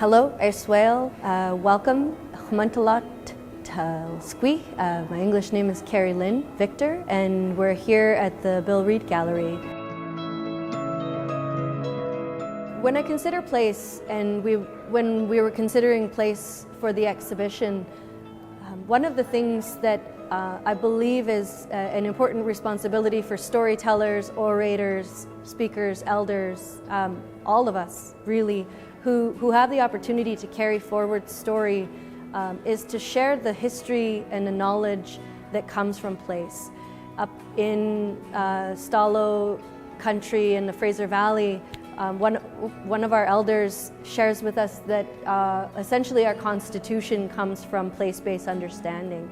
Hello, Swale. Welcome. Xémontalót Carrielynn. My English name is Carrielynn Victor, and we're here at the Bill Reid Gallery. When I consider place, and when we were considering place for the exhibition, one of the things that I believe is an important responsibility for storytellers, orators, speakers, elders, all of us really, who have the opportunity to carry forward story, is to share the history and the knowledge that comes from place. Up in Stalo country in the Fraser Valley, one of our elders shares with us that essentially our constitution comes from place-based understanding,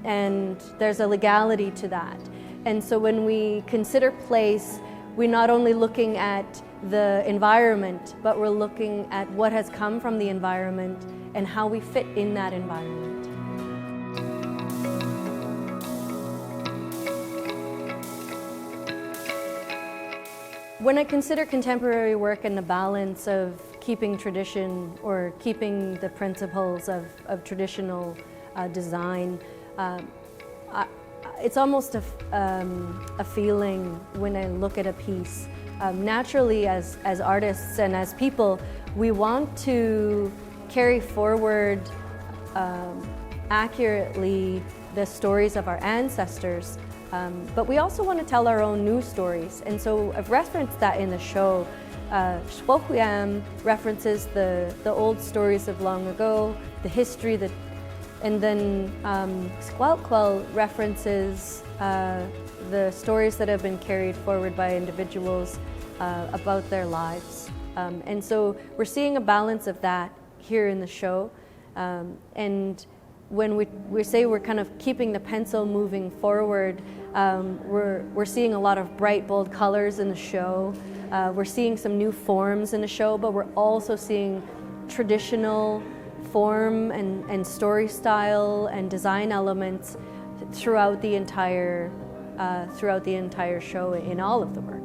and there's a legality to that. And so when we consider place, we're not only looking at the environment, but we're looking at what has come from the environment and how we fit in that environment. When I consider contemporary work and the balance of keeping tradition or keeping the principles of traditional design, it's almost a feeling when I look at a piece. Naturally, as artists and as people, we want to carry forward accurately the stories of our ancestors, but we also want to tell our own new stories. And so I've referenced that in the show. Xémontalót references the old stories of long ago, the history, and then xéltel references the stories that have been carried forward by individuals about their lives. And so we're seeing a balance of that here in the show. And when we say we're kind of keeping the pencil moving forward, we're seeing a lot of bright, bold colors in the show. We're seeing some new forms in the show, but we're also seeing traditional form and story style and design elements throughout the entire show in all of the work.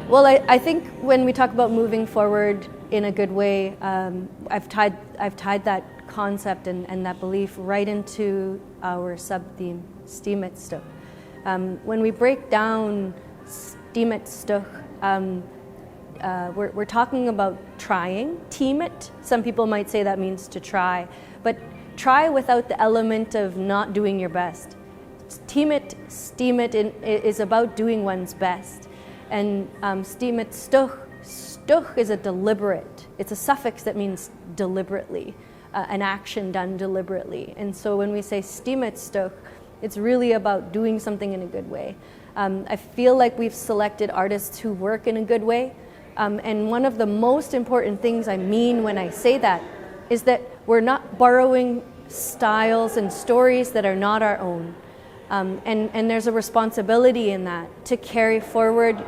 Well, I think when we talk about moving forward in a good way, I've tied that concept and that belief right into our sub-theme, stímetstexw. When we break down stímetstexw, we're talking about trying. Tímet, some people might say that means to try, but try without the element of not doing your best. Stímet is about doing one's best. And stímetstexw is a deliberate, it's a suffix that means deliberately, an action done deliberately. And so when we say stímetstexw, it's really about doing something in a good way. I feel like we've selected artists who work in a good way. And one of the most important things I mean when I say that is that we're not borrowing styles and stories that are not our own. And there's a responsibility in that to carry forward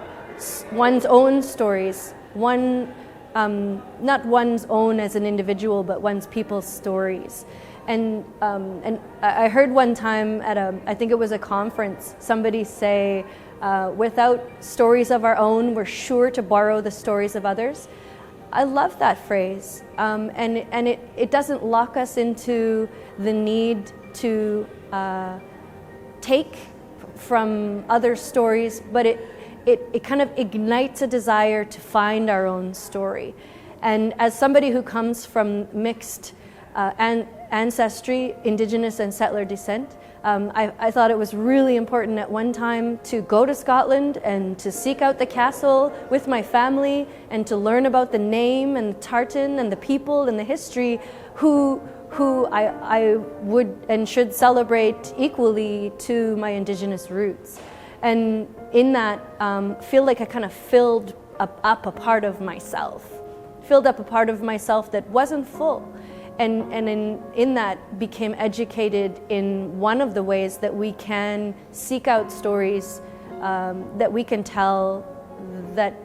one's own stories, not one's own as an individual, but one's people's stories. And I heard one time at I think it was a conference, somebody say, without stories of our own, we're sure to borrow the stories of others. I love that phrase, and it doesn't lock us into the need to take from other stories, but it kind of ignites a desire to find our own story. And as somebody who comes from mixed ancestry, Indigenous and settler descent, I thought it was really important at one time to go to Scotland and to seek out the castle with my family and to learn about the name and the tartan and the people and the history who I would and should celebrate equally to my Indigenous roots. And in that, feel like I kind of filled up a part of myself that wasn't full. And in that became educated in one of the ways that we can seek out stories that we can tell, that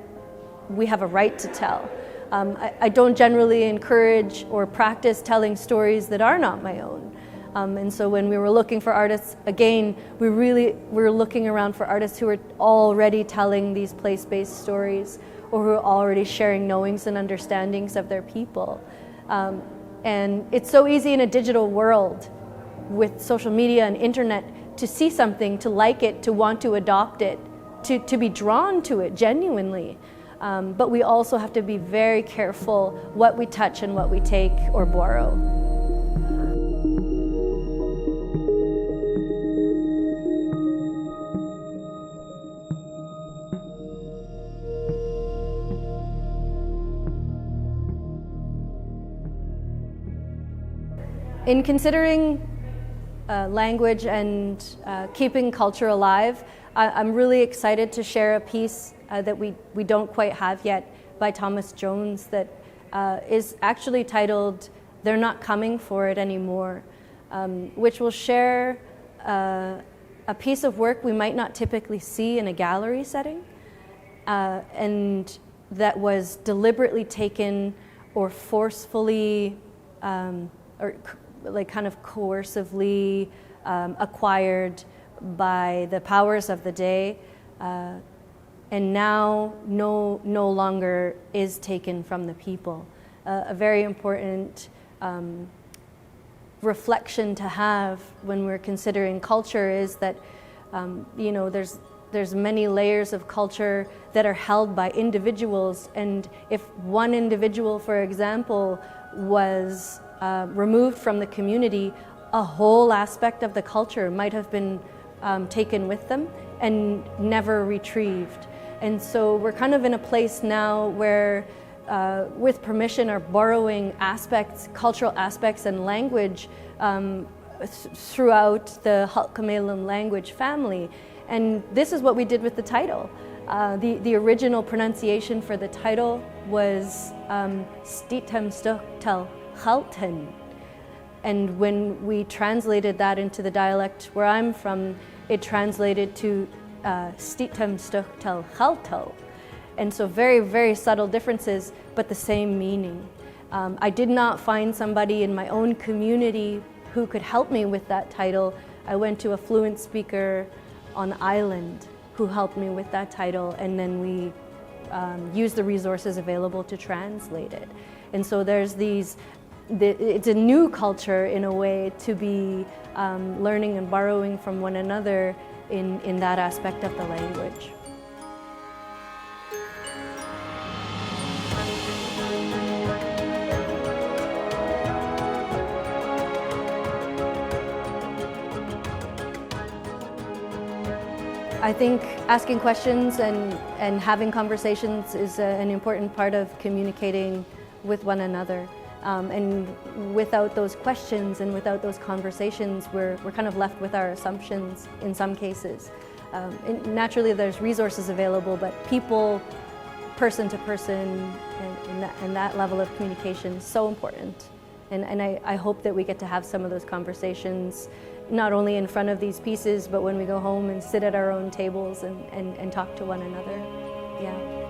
we have a right to tell. I don't generally encourage or practice telling stories that are not my own. And so when we were looking for artists, again, we were looking around for artists who were already telling these place-based stories, or who are already sharing knowings and understandings of their people. And it's so easy in a digital world with social media and internet to see something, to like it, to want to adopt it, to be drawn to it genuinely. But we also have to be very careful what we touch and what we take or borrow. In considering language and keeping culture alive, I'm really excited to share a piece that we don't quite have yet by Thomas Jones that is actually titled "They're Not Coming for It Anymore," which will share a piece of work we might not typically see in a gallery setting, and that was deliberately taken or forcefully or like kind of coercively acquired by the powers of the day, and now no longer is taken from the people. A very important reflection to have when we're considering culture is that there's many layers of culture that are held by individuals, and if one individual, for example, was removed from the community, a whole aspect of the culture might have been taken with them and never retrieved. And so we're kind of in a place now where, with permission, are borrowing aspects, cultural aspects and language throughout the Halk'Kamelum language family. And this is what we did with the title. The original pronunciation for the title was stímetstexw. And when we translated that into the dialect where I'm from, it translated to stímetstexw. And so very, very subtle differences, but the same meaning. I did not find somebody in my own community who could help me with that title. I went to a fluent speaker on Island who helped me with that title, and then we used the resources available to translate it. And so there's it's a new culture in a way to be learning and borrowing from one another in that aspect of the language. I think asking questions and having conversations is an important part of communicating with one another. And without those questions and without those conversations, we're kind of left with our assumptions in some cases. Naturally, there's resources available, but people, person to person, and that level of communication is so important. And I hope that we get to have some of those conversations, not only in front of these pieces, but when we go home and sit at our own tables and talk to one another. Yeah.